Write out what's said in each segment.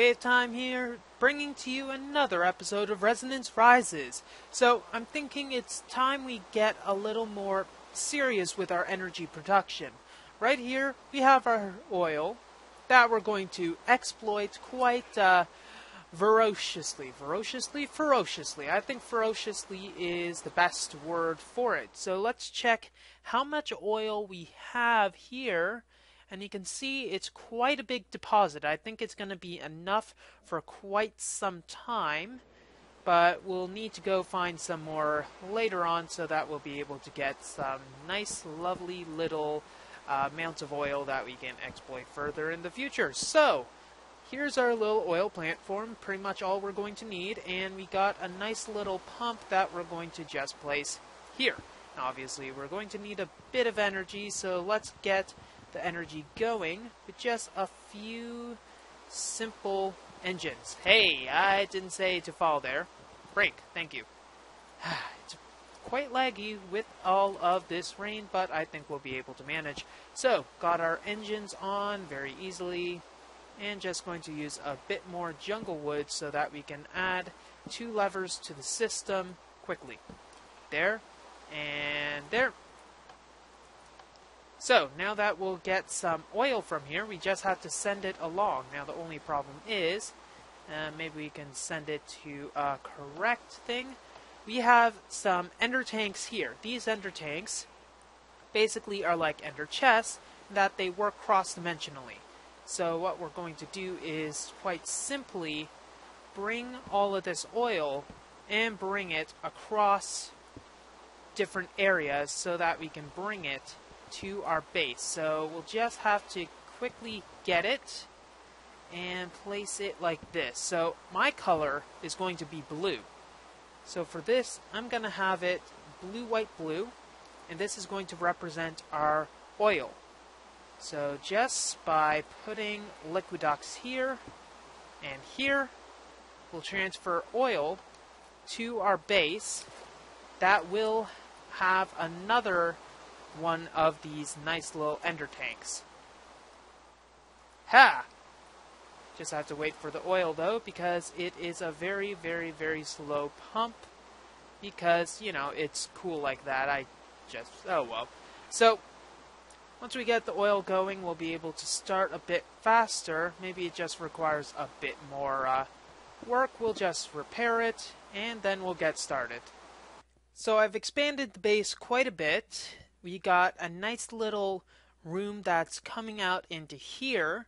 WayofTime here, bringing to you another episode of Resonance Rises. So, I'm thinking it's time we get a little more serious with our energy production. Right here, we have our oil that we're going to exploit quite ferociously. Ferociously. I think ferociously is the best word for it. So let's check how much oil we have here. And you can see it's quite a big deposit. I think it's going to be enough for quite some time. But we'll need to go find some more later on so that we'll be able to get some nice, lovely little amounts of oil that we can exploit further in the future. So, here's our little oil platform, pretty much all we're going to need. And we got a nice little pump that we're going to just place here. Now, obviously, we're going to need a bit of energy, so let's get the energy going with just a few simple engines. Hey, I didn't say to fall there. Brake, thank you. It's quite laggy with all of this rain, but I think we'll be able to manage. So, got our engines on very easily, and just going to use a bit more jungle wood so that we can add 2 levers to the system quickly. There, and there. So, now that we'll get some oil from here, we just have to send it along. Now, the only problem is, maybe we can send it to a correct thing. We have some ender tanks here. These ender tanks basically are like ender chests, that they work cross-dimensionally. So, what we're going to do is quite simply bring all of this oil and bring it across different areas so that we can bring it to our base. So we'll just have to quickly get it and place it like this. So my color is going to be blue. So for this, I'm going to have it blue, white, blue, and this is going to represent our oil. So just by putting liquidox here and here, we'll transfer oil to our base. That will have another one of these nice little ender tanks. Ha! Just have to wait for the oil though, because it is a very, very, very slow pump. Because, you know, it's cool like that. Oh well. So, once we get the oil going, we'll be able to start a bit faster. Maybe it just requires a bit more work. We'll just repair it, and then we'll get started. So I've expanded the base quite a bit. We got a nice little room that's coming out into here,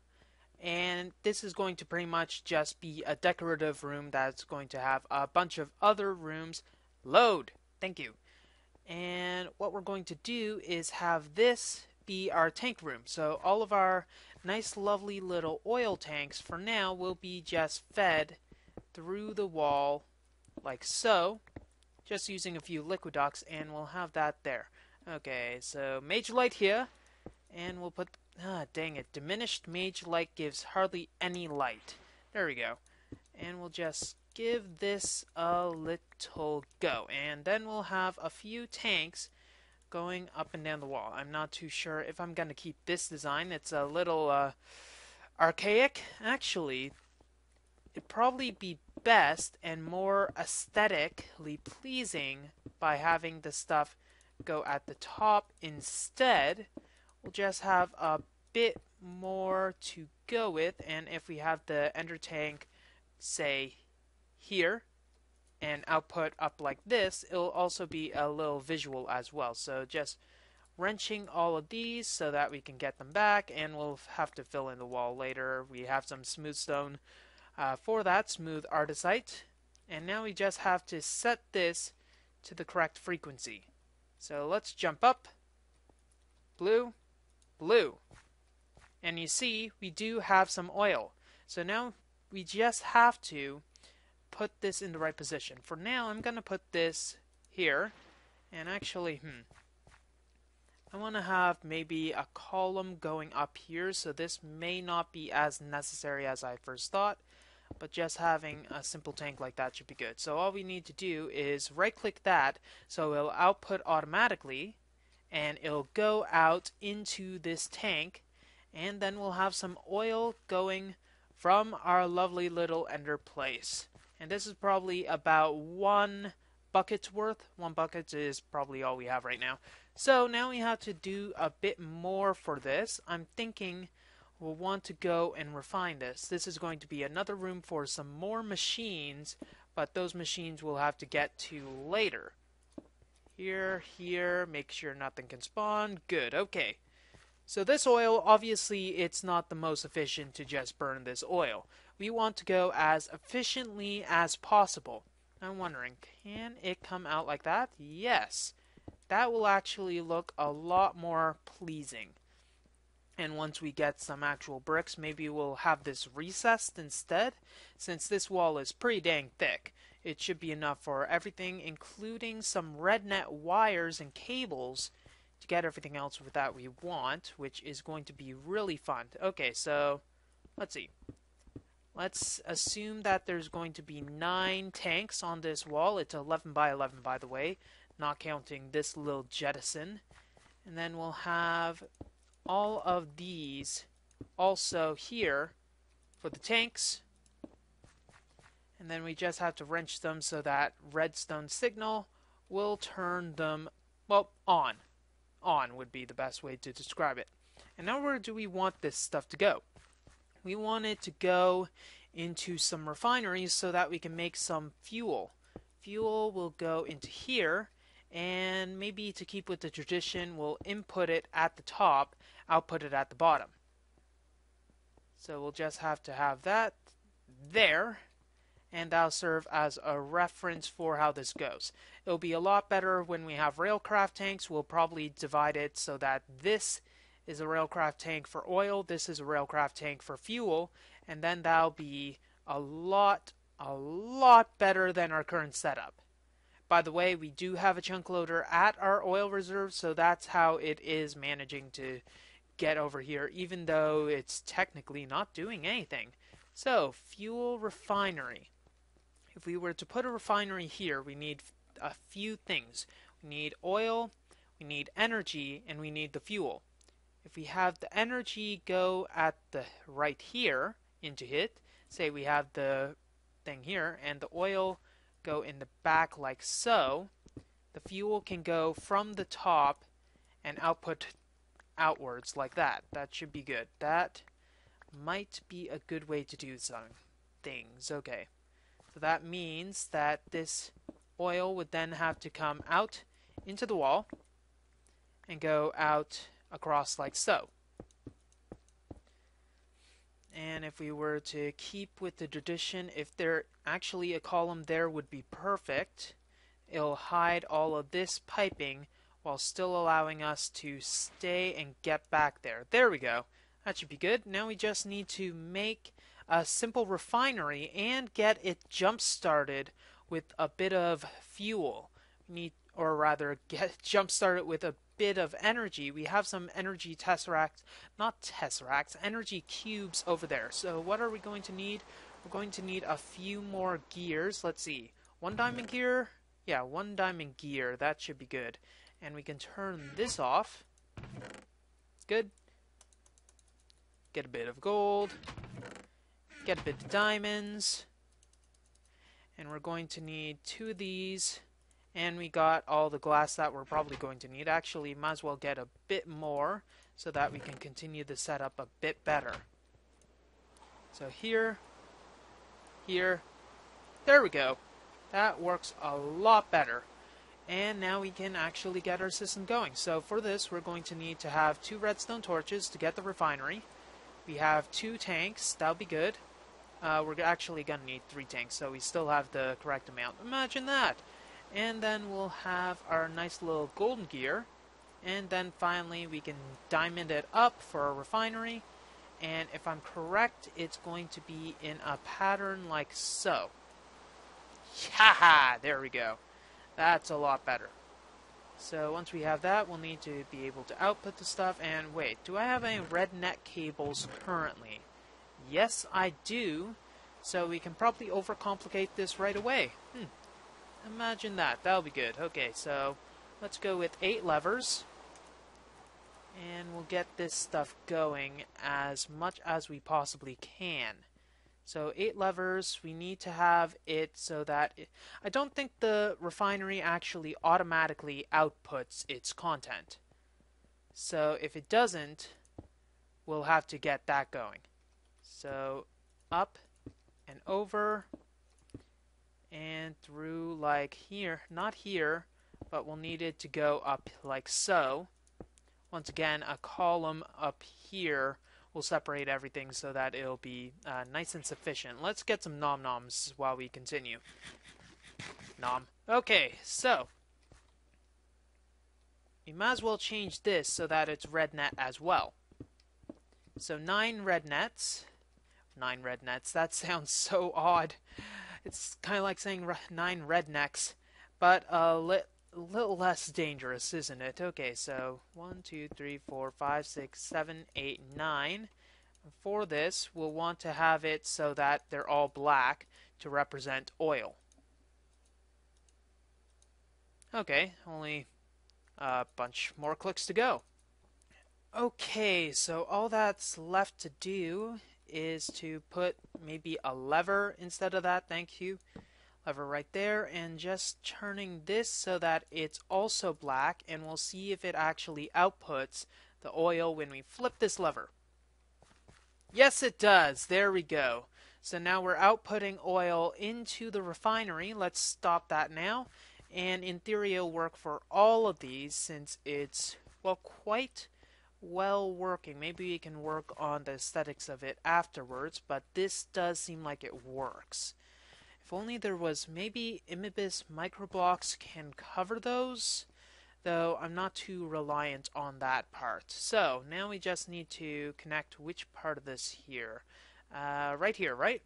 and this is going to pretty much just be a decorative room that's going to have a bunch of other rooms. Load! Thank you. And what we're going to do is have this be our tank room. So all of our nice lovely little oil tanks for now will be just fed through the wall like so, just using a few liquidox, and we'll have that there. Okay, so mage light here, and we'll put, dang it, diminished mage light gives hardly any light. There we go. And we'll just give this a little go, and then we'll have a few tanks going up and down the wall. I'm not too sure if I'm going to keep this design. It's a little archaic. Actually, it'd probably be best and more aesthetically pleasing by having the stuff go at the top instead. We'll just have a bit more to go with, and if we have the ender tank, say, here, and output up like this, it'll also be a little visual as well. So just wrenching all of these so that we can get them back, and we'll have to fill in the wall later. We have some smooth stone for that, smooth artesite, and now we just have to set this to the correct frequency. So let's jump up, blue, blue, and you see we do have some oil. So now we just have to put this in the right position. For now, I'm going to put this here, and actually, I want to have maybe a column going up here, so this may not be as necessary as I first thought, but just having a simple tank like that should be good. So all we need to do is right-click that, so it'll output automatically, and it'll go out into this tank, and then we'll have some oil going from our lovely little ender place. And this is probably about 1 bucket's worth. 1 bucket is probably all we have right now. So now we have to do a bit more for this. I'm thinking we'll want to go and refine this. This is going to be another room for some more machines, but those machines we'll have to get to later. Here, make sure nothing can spawn. Good, okay. So this oil, obviously, it's not the most efficient to just burn this oil. We want to go as efficiently as possible. I'm wondering, can it come out like that? Yes. That will actually look a lot more pleasing. And once we get some actual bricks, maybe we'll have this recessed instead. Since this wall is pretty dang thick, it should be enough for everything, including some red net wires and cables to get everything else that we want, which is going to be really fun. Okay, so let's see. Let's assume that there's going to be 9 tanks on this wall. It's 11 by 11, by the way, not counting this little jettison. And then we'll have all of these also here for the tanks. And then we just have to wrench them so that redstone signal will turn them, well, on. On would be the best way to describe it. And now where do we want this stuff to go? We want it to go into some refineries so that we can make some fuel. Fuel will go into here, and maybe to keep with the tradition, we'll input it at the top, output it at the bottom. So we'll just have to have that there, and that'll serve as a reference for how this goes. It'll be a lot better when we have railcraft tanks. We'll probably divide it so that this is a railcraft tank for oil, this is a railcraft tank for fuel, and then that'll be a lot better than our current setup. By the way, we do have a chunk loader at our oil reserve, so that's how it is managing to get over here, even though it's technically not doing anything. So, fuel refinery. If we were to put a refinery here, we need a few things. We need oil, we need energy, and we need the fuel. If we have the energy go at the right here into it, say we have the thing here, and the oil go in the back like so, the fuel can go from the top and output outwards like that. That should be good. That might be a good way to do some things. Okay. So that means that this oil would then have to come out into the wall and go out across like so. And if we were to keep with the tradition, if there actually a column there would be perfect. It'll hide all of this piping while still allowing us to stay and get back there. There we go. That should be good. Now we just need to make a simple refinery and get it jump started with a bit of fuel. Or rather, get jump started with a bit of energy. We have some energy energy cubes over there. So what are we going to need? We're going to need a few more gears. Let's see. 1 diamond gear? Yeah, 1 diamond gear. That should be good. And we can turn this off. Good. Get a bit of gold. Get a bit of diamonds. And we're going to need 2 of these. And we got all the glass that we're probably going to need. Actually, might as well get a bit more so that we can continue the setup a bit better. So here, there we go. That works a lot better. And now we can actually get our system going. So for this, we're going to need to have 2 redstone torches to get the refinery. We have 2 tanks. That'll be good. We're actually going to need 3 tanks, so we still have the correct amount. Imagine that! And then we'll have our nice little golden gear. And then finally we can diamond it up for a refinery. And if I'm correct, it's going to be in a pattern like so. Haha! There we go. That's a lot better. So once we have that, we'll need to be able to output the stuff. And wait, do I have any red net cables currently? Yes, I do. So we can probably overcomplicate this right away. Imagine that. That'll be good. Okay, so let's go with 8 levers. And we'll get this stuff going as much as we possibly can. So 8 levers, we need to have it so that I don't think the refinery actually automatically outputs its content. So if it doesn't, we'll have to get that going. So up and over and through like here, not here, but we'll need it to go up like so. Once again, a column up here will separate everything so that it'll be nice and sufficient. Let's get some nom-noms while we continue. Nom. Okay, so we might as well change this so that it's red net as well. So 9 red nets. 9 red nets. That sounds so odd. It's kind of like saying 9 rednecks, but a little less dangerous, isn't it? Okay, so 1, 2, 3, 4, 5, 6, 7, 8, 9. For this, we'll want to have it so that they're all black to represent oil. Okay, only a bunch more clicks to go. Okay, so all that's left to do is to put maybe a lever instead of that, thank you. Lever right there, and just turning this so that it's also black, and we'll see if it actually outputs the oil when we flip this lever. Yes, it does. There we go. So now we're outputting oil into the refinery. Let's stop that now. And in theory, it'll work for all of these since it's, well, quite well working. Maybe we can work on the aesthetics of it afterwards, but this does seem like it works. If only there was maybe Imibis microblocks can cover those, though I'm not too reliant on that part. So now we just need to connect which part of this here. Right here, right?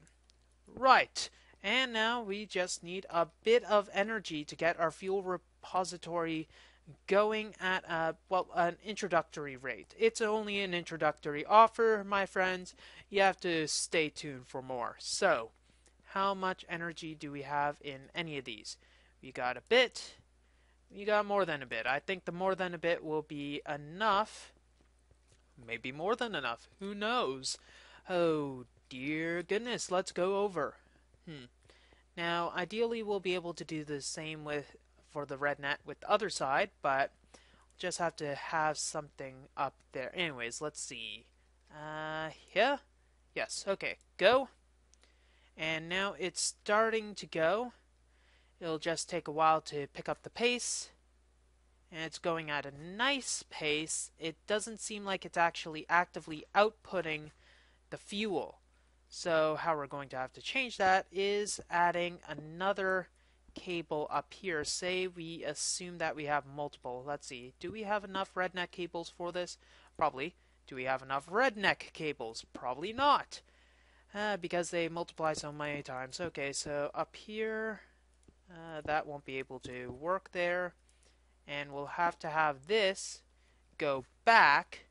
Right. And now we just need a bit of energy to get our fuel repository going at an introductory rate. It's only an introductory offer, my friends. You have to stay tuned for more. So, how much energy do we have in any of these? We got a bit. We got more than a bit. I think the more than a bit will be enough. Maybe more than enough. Who knows? Oh, dear goodness. Let's go over. Now, ideally, we'll be able to do the same for the red net with the other side, but just have to have something up there. Anyways, let's see. Here? Yes, okay. Go. And now it's starting to go. It'll just take a while to pick up the pace. And it's going at a nice pace. It doesn't seem like it's actually actively outputting the fuel. So how we're going to have to change that is adding another cable up here. Say we assume that we have multiple. Let's see. Do we have enough redneck cables for this? Probably. Do we have enough redneck cables? Probably not. Because they multiply so many times. Okay, so up here, that won't be able to work there. And we'll have to have this go back.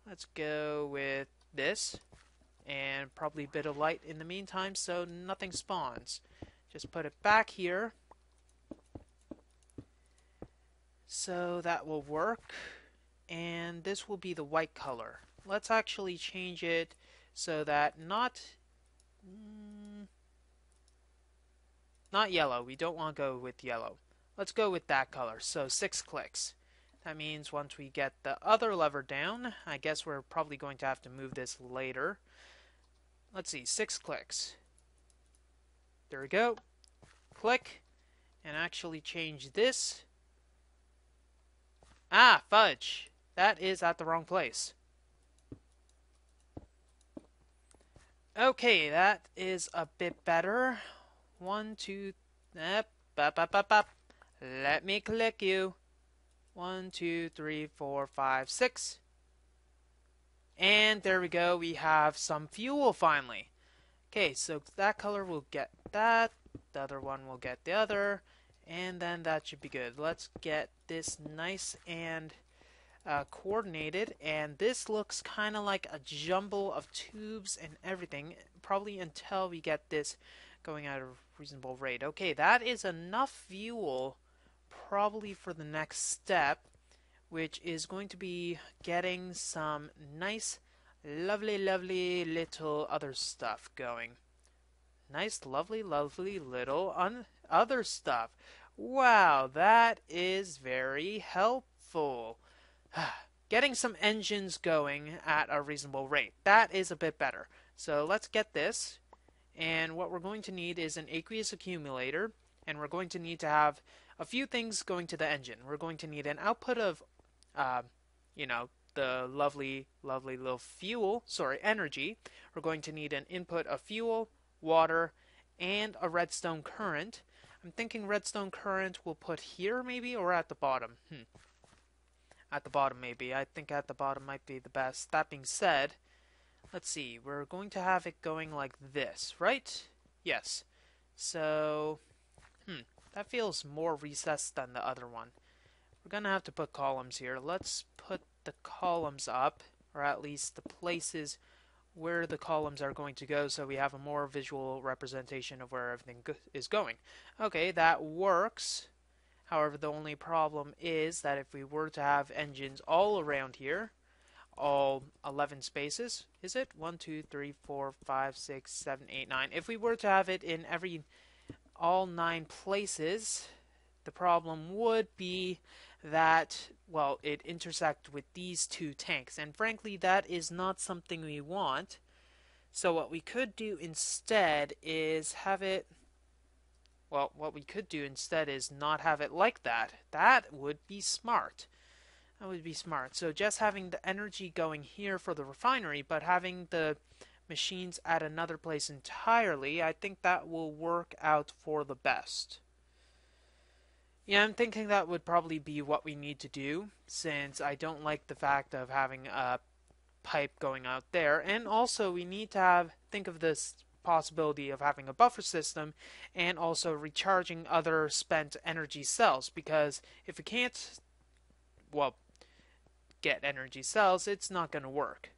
Let's go with this. And probably a bit of light in the meantime so nothing spawns. Just put it back here. So that will work. And this will be the white color. Let's actually change it so that not yellow. We don't want to go with yellow. Let's go with that color. So 6 clicks. That means once we get the other lever down, I guess we're probably going to have to move this later. Let's see, 6 clicks. There we go. Click. And actually change this. Ah, fudge. That is at the wrong place. Okay, that is a bit better. 1, 2, let me click you. 1, 2, 3, 4, 5, 6. And there we go, we have some fuel finally. Okay, so that color will get that, the other one will get the other, and then that should be good. Let's get this nice and coordinated, and this looks kind of like a jumble of tubes and everything, probably until we get this going at a reasonable rate. Okay, that is enough fuel probably for the next step, which is going to be getting some nice, lovely little other stuff going. Nice, lovely, lovely little other stuff. Wow, that is very helpful. Getting some engines going at a reasonable rate. That is a bit better. So let's get this. And what we're going to need is an aqueous accumulator. And we're going to need to have a few things going to the engine. We're going to need an output of, uh, you know, the lovely, lovely little fuel, energy. We're going to need an input of fuel, water, and a redstone current. I'm thinking redstone current we'll put here maybe, or at the bottom. At the bottom maybe. I think at the bottom might be the best. That being said, let's see. We're going to have it going like this, right? Yes. So, that feels more recessed than the other one. We're going to have to put columns here. Let's put the columns up, or at least the places where the columns are going to go, so we have a more visual representation of where everything is going. Okay, that works. However, the only problem is that if we were to have engines all around here, all 11 spaces, is it? 1, 2, 3, 4, 5, 6, 7, 8, 9. If we were to have it in all 9 places, the problem would be that, well, it intersects with these 2 tanks, and frankly that is not something we want. So what we could do instead is have it, well, what we could do instead is not have it like that. That would be smart. That would be smart. So just having the energy going here for the refinery, but having the machines at another place entirely, I think that will work out for the best. Yeah, I'm thinking that would probably be what we need to do, since I don't like the fact of having a pipe going out there. And also, we need to think of this possibility of having a buffer system and also recharging other spent energy cells, because if we can't, well, get energy cells, it's not going to work.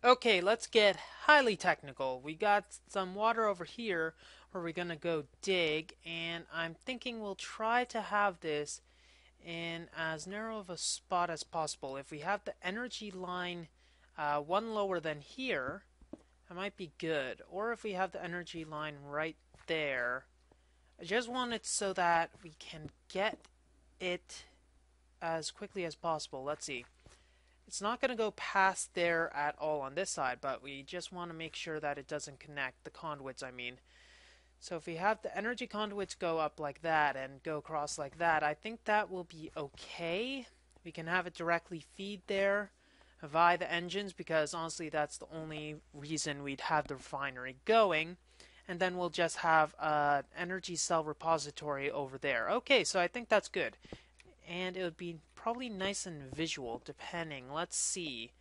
Okay, let's get highly technical. We got some water over here where we're going to go dig, and I'm thinking we'll try to have this in as narrow of a spot as possible. If we have the energy line one lower than here, that might be good. Or if we have the energy line right there. I just want it so that we can get it as quickly as possible. Let's see. It's not going to go past there at all on this side, but we just want to make sure that it doesn't connect, the conduits I mean. So if we have the energy conduits go up like that and go across like that, I think that will be okay. We can have it directly feed there via the engines, because honestly that's the only reason we'd have the refinery going. And then we'll just have an energy cell repository over there. Okay, so I think that's good. And it would be probably nice and visual, depending. Let's see.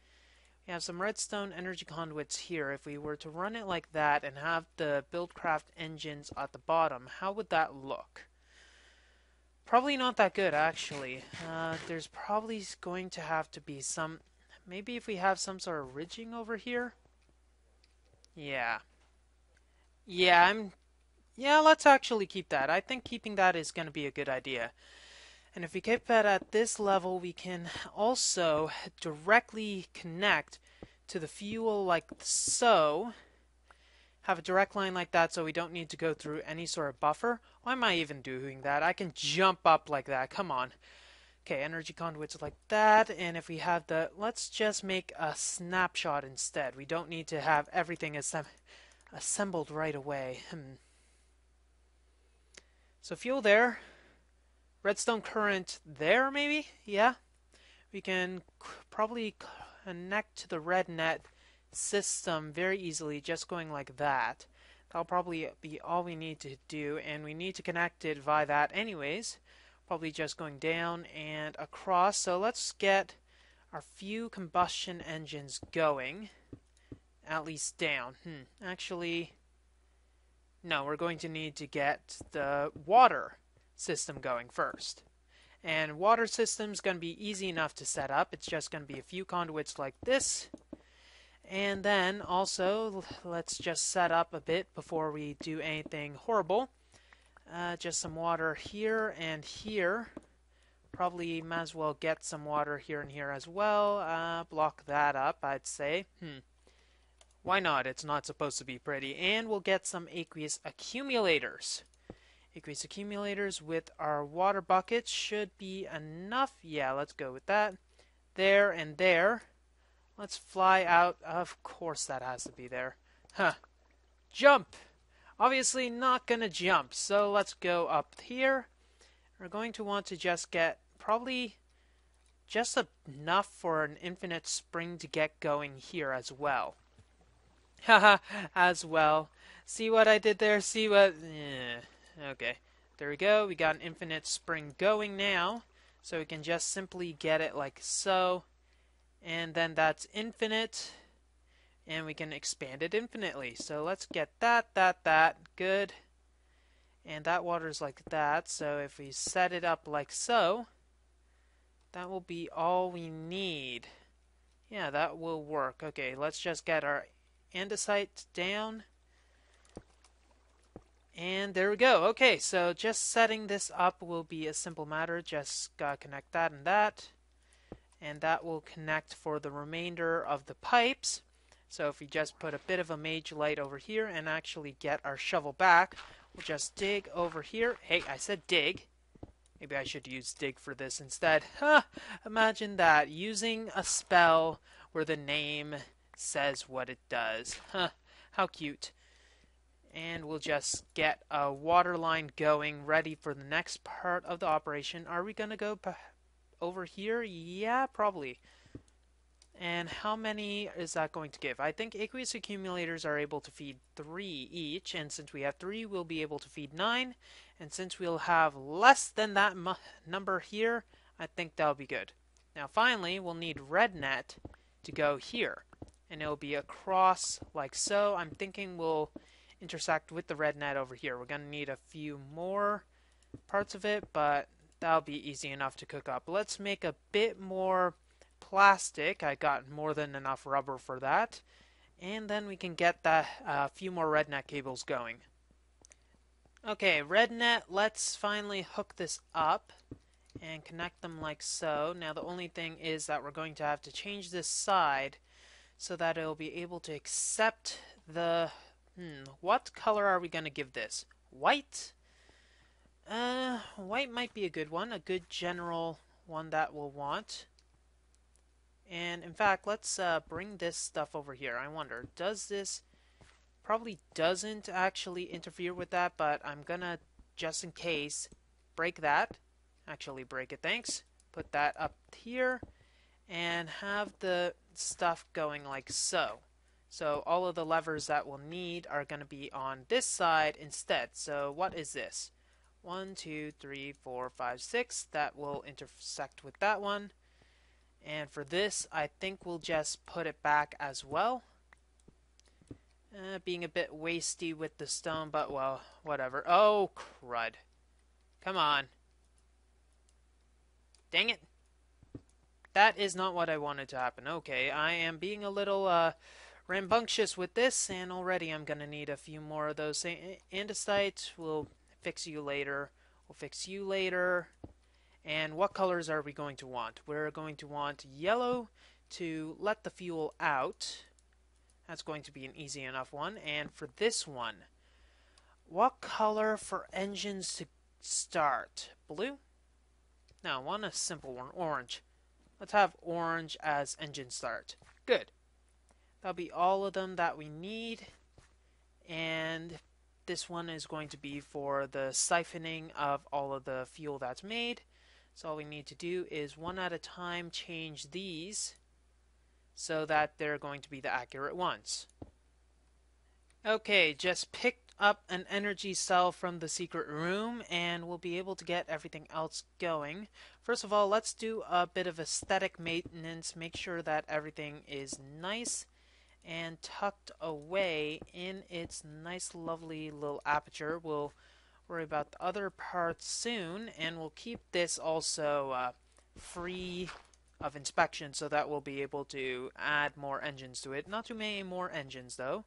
We have some redstone energy conduits here. If we were to run it like that and have the Buildcraft engines at the bottom, how would that look? Probably not that good, actually. There's probably going to have to be some... Maybe if we have some sort of ridging over here? Yeah. Yeah, let's actually keep that. I think keeping that is going to be a good idea. And if we keep that at this level, we can also directly connect to the fuel like so. Have a direct line like that so we don't need to go through any sort of buffer. Why am I even doing that? I can jump up like that. Come on. Okay, energy conduits like that. And if we have the... Let's just make a snapshot instead. We don't need to have everything assembled right away. So fuel there. Redstone current there, maybe? Yeah. We can probably connect to the RedNet system very easily, just going like that. That'll probably be all we need to do, and we need to connect it via that anyways. Probably just going down and across. So let's get our few combustion engines going. At least down. Actually, no, we're going to need to get the water system going first. And water system's going to be easy enough to set up. It's just going to be a few conduits like this. And then also, let's just set up a bit before we do anything horrible. Just some water here and here. Probably might as well get some water here and here as well. Block that up, I'd say. Why not? It's not supposed to be pretty. And we'll get some aqueous accumulators. Aqueous accumulators with our water buckets should be enough. Yeah, let's go with that. There and there. Let's fly out. Of course that has to be there. Huh. Jump! Obviously not gonna jump, so let's go up here. We're going to want to just get probably just enough for an infinite spring to get going here as well. Haha, as well. See what I did there? See what... Okay, there we go. We got an infinite spring going now. So we can just simply get it like so. And then that's infinite. And we can expand it infinitely. So let's get that. Good. And that water's like that. So if we set it up like so, that will be all we need. Yeah, that will work. Okay, let's just get our andesite down. And there we go. Okay, so just setting this up will be a simple matter. Just connect that and that. And that will connect for the remainder of the pipes. So if we just put a bit of a mage light over here and actually get our shovel back, we'll just dig over here. Hey, I said dig. Maybe I should use dig for this instead. Ha! Imagine that. Using a spell where the name says what it does. Huh. How cute. And we'll just get a water line going, ready for the next part of the operation. Are we going to go over here? Yeah, probably. And how many is that going to give? I think aqueous accumulators are able to feed 3 each, and since we have 3, we'll be able to feed 9. And since we'll have less than that number here, I think that'll be good. Now finally, we'll need red net to go here. And it'll be across like so. I'm thinking we'll intersect with the red net over here. We're going to need a few more parts of it, but that'll be easy enough to cook up. Let's make a bit more plastic. I got more than enough rubber for that. And then we can get a few more red net cables going. Okay, red net, let's finally hook this up and connect them like so. Now the only thing is that we're going to have to change this side so that it'll be able to accept the... what color are we going to give this? White? White might be a good one, a good general one that we'll want. And in fact, let's bring this stuff over here. I wonder, does this... Probably doesn't actually interfere with that, but I'm gonna, just in case, break that. Actually break it, thanks. Put that up here, and have the stuff going like so. So all of the levers that we'll need are going to be on this side instead. So what is this? 1, 2, 3, 4, 5, 6. That will intersect with that one. And for this, I think we'll just put it back as well. Being a bit wasty with the stone, but well, whatever. Oh, crud. Come on. Dang it. That is not what I wanted to happen. Okay, I am being a little rambunctious with this, and already I'm going to need a few more of those andesite. We'll fix you later. We'll fix you later. And what colors are we going to want? We're going to want yellow to let the fuel out. That's going to be an easy enough one. And for this one, what color for engines to start? Blue? No, I want a simple one. Orange. Let's have orange as engine start. Good. That'll be all of them that we need. And this one is going to be for the siphoning of all of the fuel that's made. So all we need to do is one at a time change these so that they're going to be the accurate ones. Okay, just picked up an energy cell from the secret room and we'll be able to get everything else going. First of all, let's do a bit of aesthetic maintenance, make sure that everything is nice and tucked away in its nice lovely little aperture. We'll worry about the other parts soon, and we'll keep this also free of inspection so that we'll be able to add more engines to it. Not too many more engines though.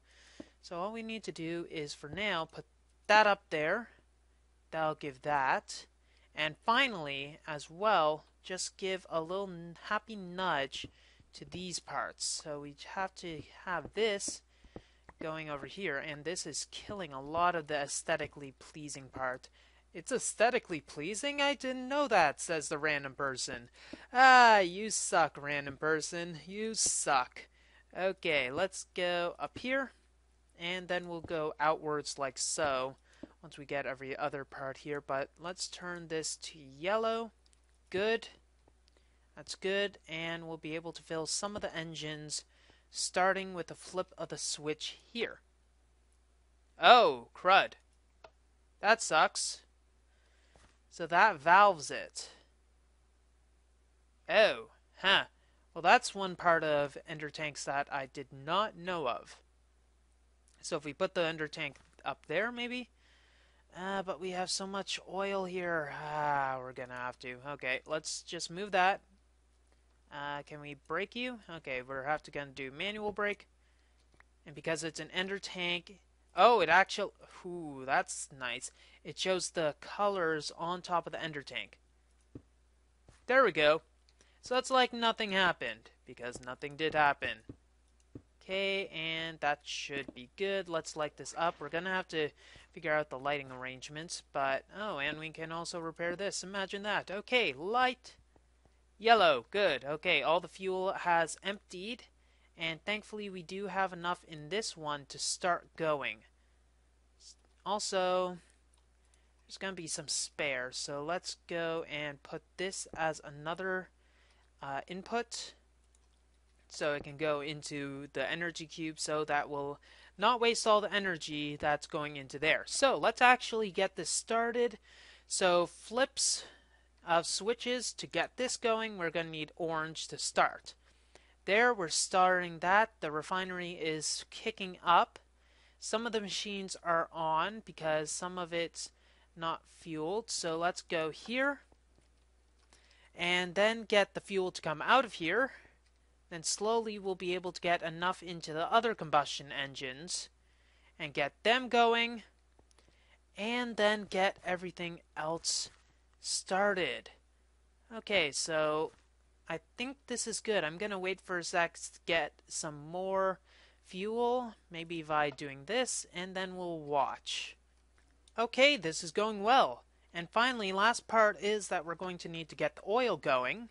So all we need to do is for now put that up there. That'll give that. And finally, as well, just give a little happy nudge to these parts. So we have to have this going over here, and this is killing a lot of the aesthetically pleasing part. It's aesthetically pleasing? I didn't know that, says the random person. Ah, you suck, random person. You suck. Okay, let's go up here, and then we'll go outwards like so once we get every other part here. But let's turn this to yellow. Good. That's good, and we'll be able to fill some of the engines starting with the flip of the switch here. Oh, crud. That sucks. So that valves it. Oh, huh. Well, that's one part of ender tanks that I did not know of. So if we put the ender tank up there, maybe? But we have so much oil here. We're gonna have to. Okay, let's just move that. Can we brake you? Okay, we're gonna do manual brake. And because it's an ender tank... Oh, it actually... Ooh, that's nice. It shows the colors on top of the ender tank. There we go. So it's like nothing happened, because nothing did happen. Okay, and that should be good. Let's light this up. We're gonna have to figure out the lighting arrangements, but... Oh, and we can also repair this. Imagine that. Okay, light... Yellow, good. Okay, all the fuel has emptied, and thankfully we do have enough in this one to start going. Also, there's going to be some spare, so let's go and put this as another input, so it can go into the energy cube, so that will not waste all the energy that's going into there. So let's actually get this started. So flips of switches to get this going, we're going to need orange to start. There, we're starting that. The refinery is kicking up. Some of the machines are on because some of it's not fueled. So let's go here and then get the fuel to come out of here. Then slowly we'll be able to get enough into the other combustion engines and get them going, and then get everything else started. Okay, so I think this is good. I'm gonna wait for a sec to get some more fuel, maybe by doing this, and then we'll watch. Okay, this is going well. And finally, last part is that we're going to need to get the oil going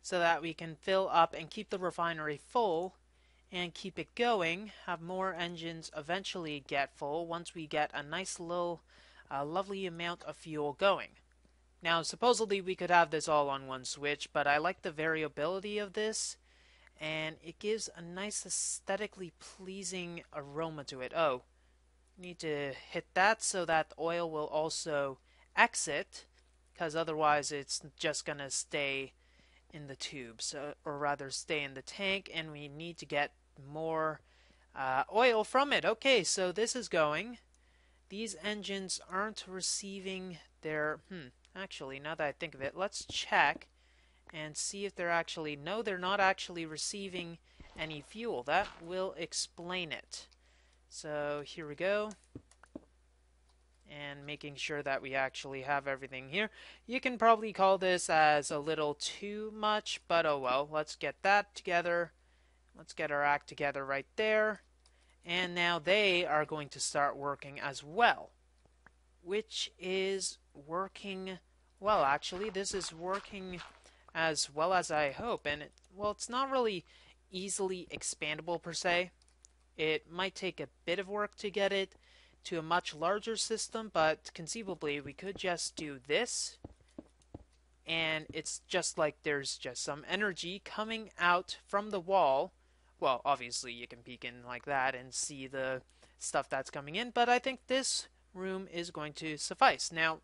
so that we can fill up and keep the refinery full and keep it going, have more engines eventually get full once we get a nice little lovely amount of fuel going. Now, supposedly we could have this all on one switch, but I like the variability of this, and it gives a nice aesthetically pleasing aroma to it. Oh, need to hit that so that the oil will also exit, because otherwise it's just going to stay in the tube, or rather stay in the tank, and we need to get more oil from it. Okay, so this is going. These engines aren't receiving their... Actually, now that I think of it, let's check and see if they're actually... No, they're not actually receiving any fuel. That will explain it. So here we go. And making sure that we actually have everything here. You can probably call this as a little too much, but oh well. Let's get that together. Let's get our act together right there. And now they are going to start working as well, which is working well. Actually, this is working as well as I hope, and it's not really easily expandable per se. It might take a bit of work to get it to a much larger system, but conceivably we could just do this, and it's just like there's just some energy coming out from the wall. Well, obviously you can peek in like that and see the stuff that's coming in, but I think this room is going to suffice. Now,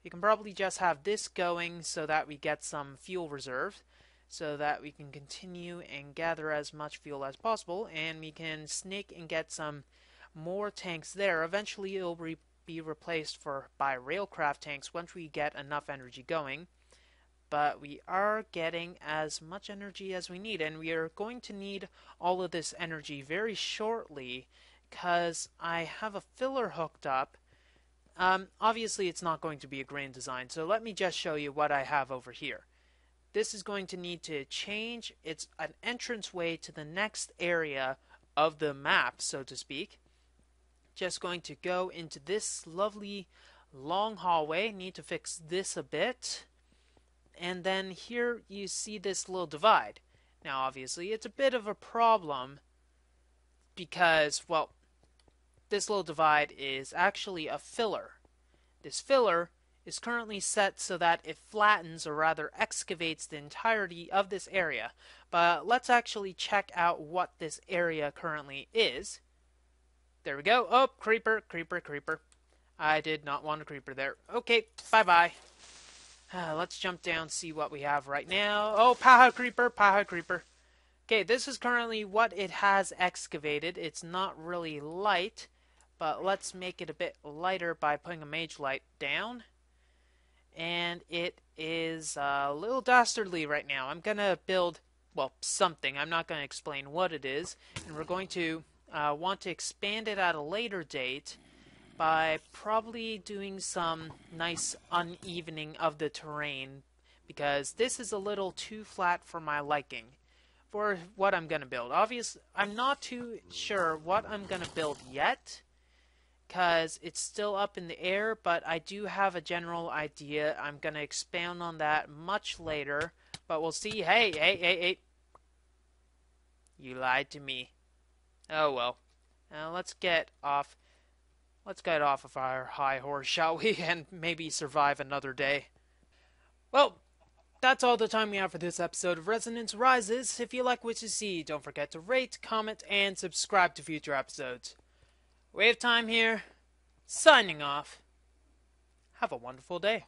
you can probably just have this going so that we get some fuel reserve, so that we can continue and gather as much fuel as possible, and we can snake and get some more tanks there. Eventually it'll be replaced by railcraft tanks once we get enough energy going, but we are getting as much energy as we need, and we are going to need all of this energy very shortly because I have a filler hooked up. Obviously it's not going to be a grand design, so let me just show you what I have over here. This is going to need to change. It's an entranceway to the next area of the map, so to speak. just going to go into this lovely long hallway. Need to fix this a bit. And then here you see this little divide. Now obviously it's a bit of a problem because, well, this little divide is actually a filler. This filler is currently set so that it flattens, or rather excavates, the entirety of this area. But let's actually check out what this area currently is. There we go. Oh, creeper, creeper, creeper. I did not want a creeper there. Okay, bye-bye. Let's jump down, see what we have right now. Oh, paha creeper, paha creeper. Okay, this is currently what it has excavated. It's not really light, but let's make it a bit lighter by putting a mage light down. And it is a little dastardly right now. I'm going to build, well, something. I'm not going to explain what it is. And we're going to want to expand it at a later date by probably doing some nice unevening of the terrain, because this is a little too flat for my liking for what I'm going to build. Obviously, I'm not too sure what I'm going to build yet, because it's still up in the air, but I do have a general idea. I'm going to expound on that much later, but we'll see. Hey, hey, hey, hey. You lied to me. Oh, well. Now let's get off. Let's get off of our high horse, shall we, and maybe survive another day. Well, that's all the time we have for this episode of Resonance Rises. If you like what you see, don't forget to rate, comment, and subscribe to future episodes. WayofTime here, signing off. Have a wonderful day.